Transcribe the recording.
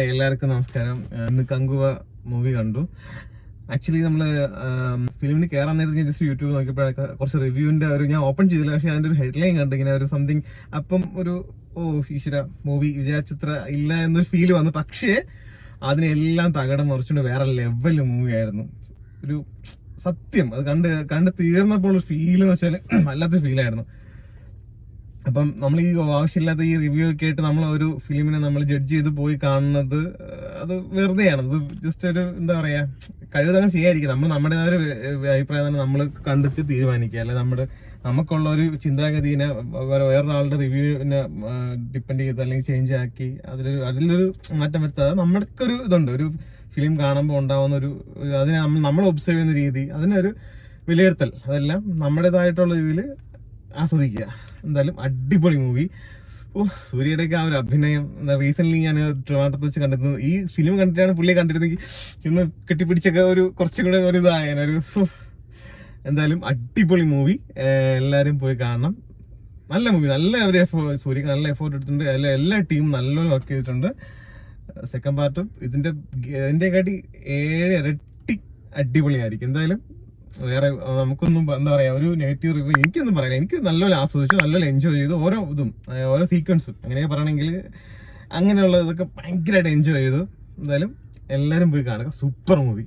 Hi, എല്ലാവർക്കും നമസ്കാരം. ഇന്ന് കങ്കുവ മൂവി കണ്ടു. ആക്ച്വലി നമ്മൾ ഫിലിമിന് കയറാൻ നേരത്തെ ഞാൻ ജസ്റ്റ് യൂട്യൂബ് നോക്കിയപ്പോഴൊക്കെ കുറച്ച് റിവ്യൂവിൻ്റെ ഞാൻ ഓപ്പൺ ചെയ്തില്ല, പക്ഷേ അതിൻ്റെ ഒരു ഹെഡ്ലൈൻ കണ്ടു ഇങ്ങനെ ഒരു സംതിങ്. അപ്പം ഒരു ഈശ്വര മൂവി വിചാരിച്ചത്ര ഇല്ല എന്നൊരു ഫീൽ വന്നു. പക്ഷേ അതിനെല്ലാം തകടം മറിച്ചുകൊണ്ട് വേറെ ലെവൽ മൂവി ആയിരുന്നു. ഒരു സത്യം അത് കണ്ട് തീർന്നപ്പോൾ ഒരു ഫീൽ എന്ന് വെച്ചാൽ വല്ലാത്ത ഫീലായിരുന്നു. അപ്പം നമ്മൾ ഈ ആവശ്യമില്ലാത്ത ഈ റിവ്യൂ ഒക്കെ ആയിട്ട് നമ്മൾ ഒരു ഫിലിമിനെ നമ്മൾ ജഡ്ജ് ചെയ്ത് പോയി കാണുന്നത് അത് വെറുതെയാണ്. അത് ജസ്റ്റ് ഒരു എന്താ പറയാ, കഴിവതങ്ങനെ ചെയ്യാതിരിക്കും. നമ്മുടെ ഒരു അഭിപ്രായം തന്നെ നമ്മൾ കണ്ടെത്തി തീരുമാനിക്കുക, അല്ലെ നമുക്കുള്ള ഒരു ചിന്താഗതിനെ വേറൊരാളുടെ റിവ്യൂവിനെ ഡിപ്പെൻഡ് ചെയ്ത് അല്ലെങ്കിൽ ചേഞ്ച് ആക്കി അതിലൊരു മാറ്റം വരുത്താതെ നമ്മൾക്കൊരു ഇതുണ്ട്. ഒരു ഫിലിം കാണുമ്പോൾ ഉണ്ടാവുന്ന അതിനെ നമ്മൾ ഒബ്സർവ് ചെയ്യുന്ന രീതി, അതിനൊരു വിലയിരുത്തൽ, അതെല്ലാം നമ്മുടേതായിട്ടുള്ള രീതിയിൽ ആസ്വദിക്കുക. എന്തായാലും അടിപൊളി മൂവി. സൂര്യയുടെയൊക്കെ ആ ഒരു അഭിനയം റീസെന്റ് ഞാൻ ട്രിവാൻഡ്രത്ത് വെച്ച് കണ്ടിരുന്നത്. ഈ ഫിലിം കണ്ടിട്ടാണ് പുള്ളിയെ കണ്ടിരുന്നെങ്കിൽ ചെന്ന് കെട്ടിപ്പിടിച്ചൊക്കെ കുറച്ചും കൂടെ ഒരു ഇതായനൊരു. എന്തായാലും അടിപൊളി മൂവി, എല്ലാവരും പോയി കാണണം. നല്ല മൂവി, നല്ല ഒരു സൂര്യക്ക് നല്ല എഫോർട്ട് എടുത്തിട്ടുണ്ട്. എല്ലാ ടീമും നല്ലോണം വർക്ക് ചെയ്തിട്ടുണ്ട്. സെക്കൻഡ് പാർട്ടും ഇതിൻ്റെക്കാട്ടി 7 ഇരട്ടി അടിപൊളിയായിരിക്കും. എന്തായാലും വേറെ നമുക്കൊന്നും എന്താ പറയാ, ഒരു നെഗറ്റീവ് റിവ്യൂ എനിക്കൊന്നും പറയാം. എനിക്ക് നല്ലപോലെ ആസ്വദിച്ചു, നല്ലപോലെ എൻജോയ് ചെയ്തു. ഓരോ സീക്വൻസും അങ്ങനെയൊക്കെ പറയണമെങ്കിൽ അങ്ങനെയുള്ള ഇതൊക്കെ ഭയങ്കരമായിട്ട് എൻജോയ് ചെയ്തു. എന്തായാലും എല്ലാവരും പോയി കാണുക. Super movie.